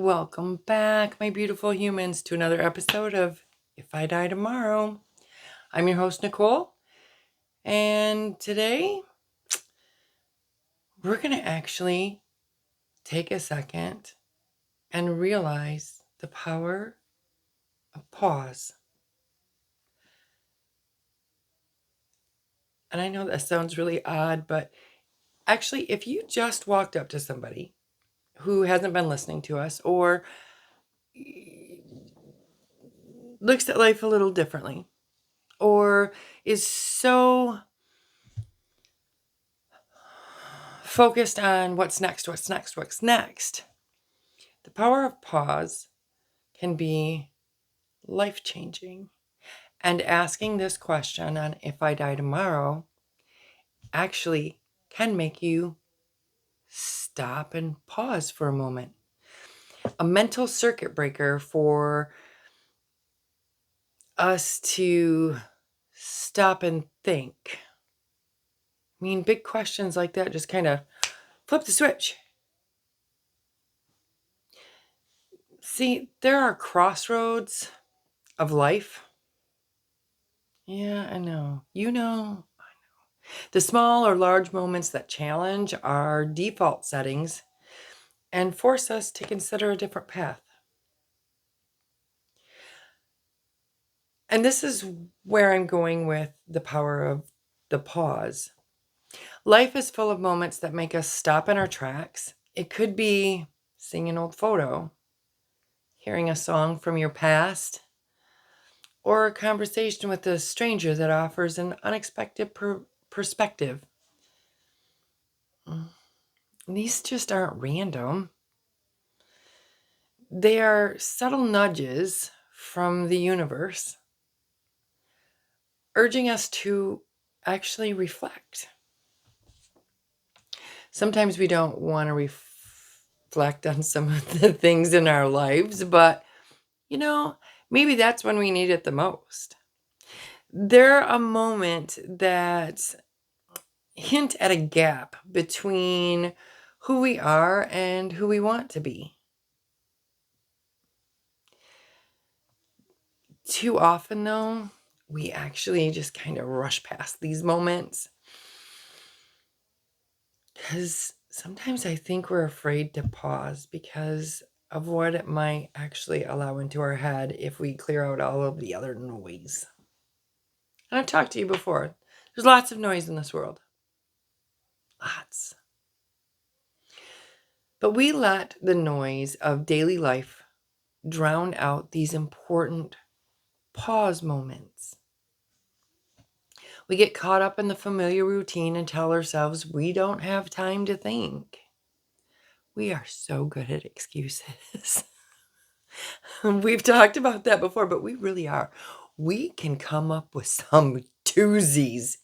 Welcome back, my beautiful humans, to another episode of If I Die Tomorrow. I'm your host, Nicole, and today we're going to actually take a second and realize the power of pause. And I know that sounds really odd, but actually, if you just walked up to somebody who hasn't been listening to us or looks at life a little differently or is so focused on what's next, the power of pause can be life-changing. And asking this question on if I die tomorrow actually can make you stop and pause for a moment. A mental circuit breaker for us to stop and think. I mean, big questions like that just kind of flip the switch. See, there are crossroads of life. Yeah, I know. You know. The small or large moments that challenge our default settings and force us to consider a different path. And this is where I'm going with the power of the pause. Life is full of moments that make us stop in our tracks. It could be seeing an old photo, hearing a song from your past, or a conversation with a stranger that offers an unexpected perspective. These just aren't random. They are subtle nudges from the universe, urging us to actually reflect. Sometimes we don't want to reflect on some of the things in our lives, but maybe that's when we need it the most. They're a moment that hint at a gap between who we are and who we want to be. Too often, though, we actually just kind of rush past these moments because sometimes I think we're afraid to pause because of what it might actually allow into our head if we clear out all of the other noise. And I've talked to you before. There's lots of noise in this world. Lots. But we let the noise of daily life drown out these important pause moments. We get caught up in the familiar routine and tell ourselves we don't have time to think. We are so good at excuses. We've talked about that before, but we really are. We can come up with some doozies.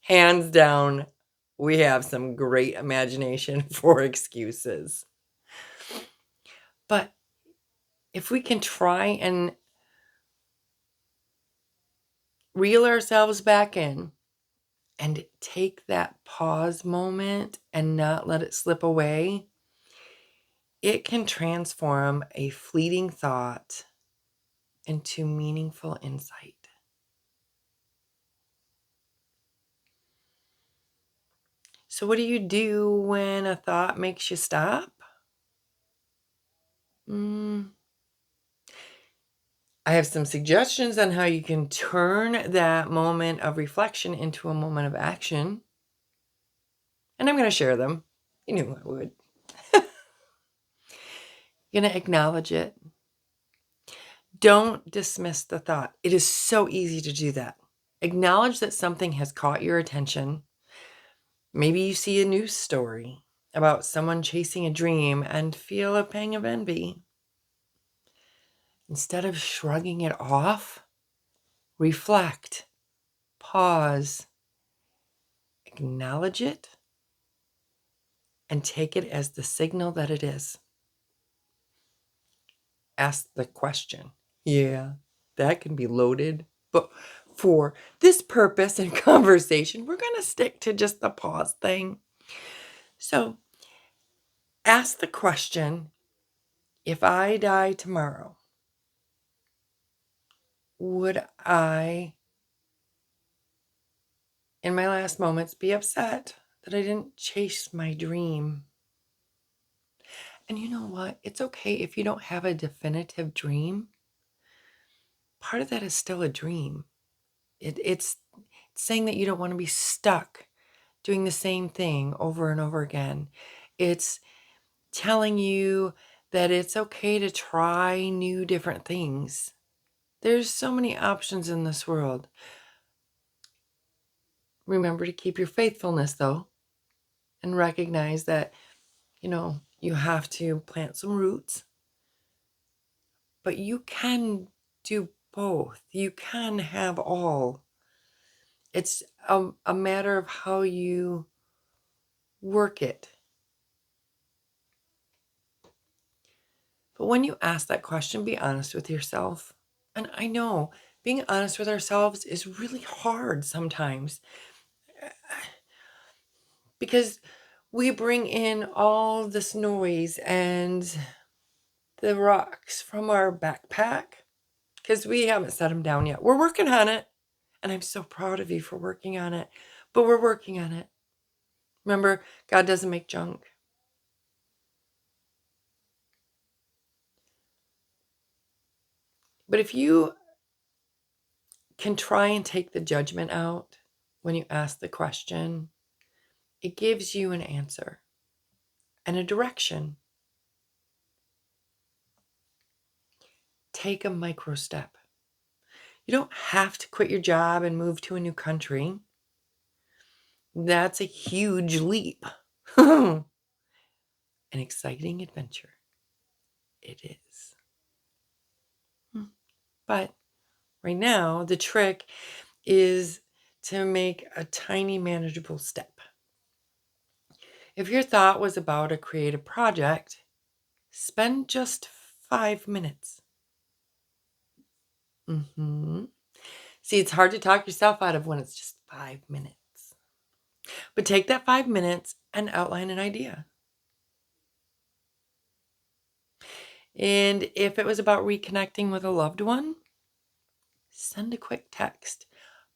Hands down, we have some great imagination for excuses. But if we can try and reel ourselves back in and take that pause moment and not let it slip away, it can transform a fleeting thought into meaningful insight. So what do you do when a thought makes you stop? I have some suggestions on how you can turn that moment of reflection into a moment of action. And I'm going to share them. You knew I would. You're going to acknowledge it. Don't dismiss the thought. It is so easy to do that. Acknowledge that something has caught your attention. Maybe you see a news story about someone chasing a dream and feel a pang of envy. Instead of shrugging it off, reflect, pause, acknowledge it, and take it as the signal that it is. Ask the question. Yeah, that can be loaded. But for this purpose and conversation, we're going to stick to just the pause thing. So ask the question, If I die tomorrow, would I, in my last moments, be upset that I didn't chase my dream? And you know what? It's okay if you don't have a definitive dream. Part of that is still a dream. It's saying that you don't want to be stuck doing the same thing over and over again. It's telling you that it's okay to try new different things. There's so many options in this world. Remember to keep your faithfulness though, and recognize that, you have to plant some roots, but you can do both. You can have all. It's a matter of how you work it. But when you ask that question, be honest with yourself. And I know being honest with ourselves is really hard sometimes because we bring in all this noise and the rocks from our backpack because we haven't set them down yet. We're working on it. And I'm so proud of you for working on it. But we're working on it. Remember, God doesn't make junk. But if you can try and take the judgment out when you ask the question, it gives you an answer and a direction. Take a micro step. You don't have to quit your job and move to a new country. That's a huge leap. An exciting adventure. It is. But right now, the trick is to make a tiny manageable step. If your thought was about a creative project, spend just 5 minutes. See, it's hard to talk yourself out of when it's just 5 minutes. But take that 5 minutes and outline an idea. And if it was about reconnecting with a loved one, send a quick text.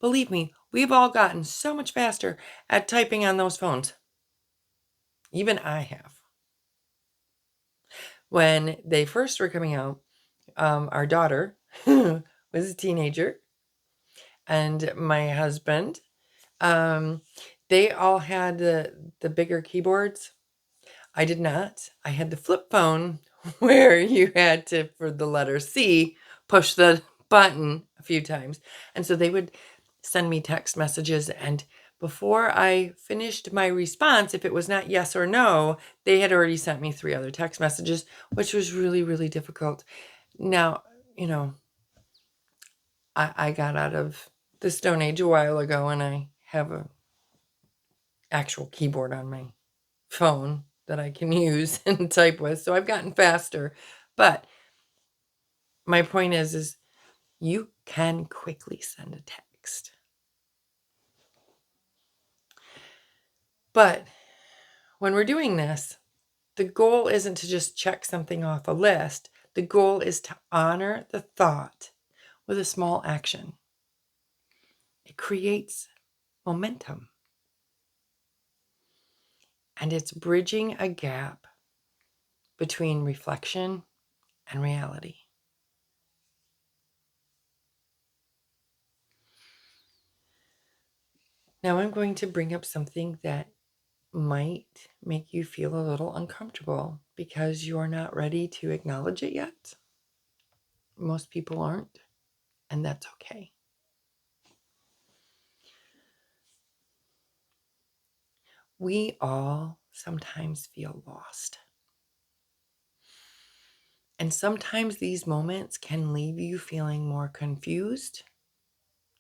Believe me, we've all gotten so much faster at typing on those phones. Even I have. When they first were coming out, our daughter was a teenager, and my husband, they all had the bigger keyboards. I did not. I had the flip phone where you had to, for the letter C, push the button a few times. And so they would send me text messages, and before I finished my response, if it was not yes or no, they had already sent me 3 other text messages, which was really, really difficult. Now, I got out of the Stone Age a while ago, and I have a actual keyboard on my phone that I can use and type with. So I've gotten faster. But my point is you can quickly send a text. But when we're doing this, the goal isn't to just check something off a list. The goal is to honor the thought with a small action. It creates momentum. And it's bridging a gap between reflection and reality. Now I'm going to bring up something that might make you feel a little uncomfortable because you're not ready to acknowledge it yet. Most people aren't, and that's okay. We all sometimes feel lost. And sometimes these moments can leave you feeling more confused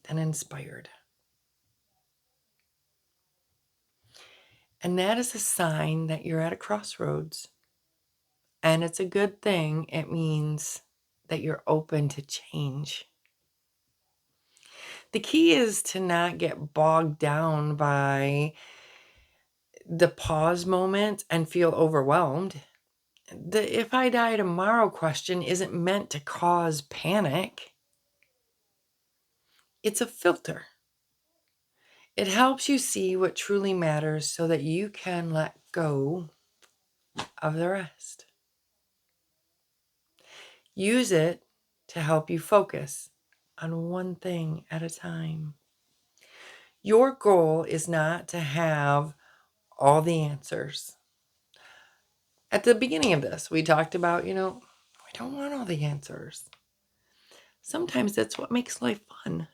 than inspired. And that is a sign that you're at a crossroads. And it's a good thing. It means that you're open to change. The key is to not get bogged down by the pause moment and feel overwhelmed. The "if I die tomorrow" question isn't meant to cause panic. It's a filter. It helps you see what truly matters so that you can let go of the rest. Use it to help you focus on one thing at a time. Your goal is not to have all the answers. At the beginning of this, we talked about, we don't want all the answers. Sometimes that's what makes life fun.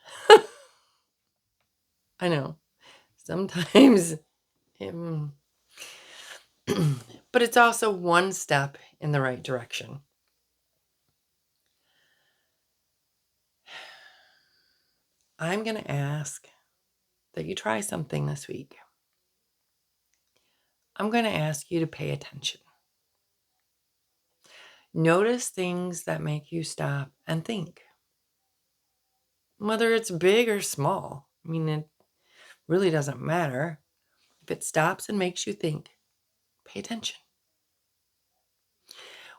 I know. Sometimes, um, but it's also one step in the right direction. I'm going to ask that you try something this week. I'm going to ask you to pay attention. Notice things that make you stop and think, whether it's big or small. I mean, it really doesn't matter. If it stops and makes you think, pay attention.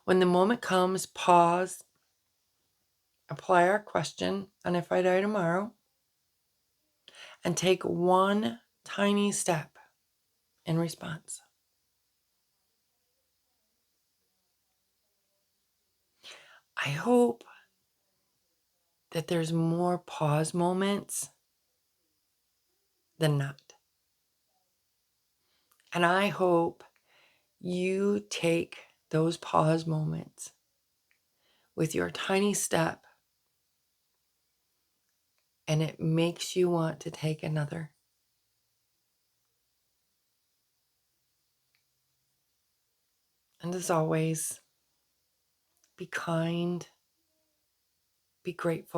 When the moment comes, pause, apply our question on "if I die tomorrow," and take one tiny step in response. I hope that there's more pause moments than not. And I hope you take those pause moments with your tiny step and it makes you want to take another. And as always, be kind, be grateful.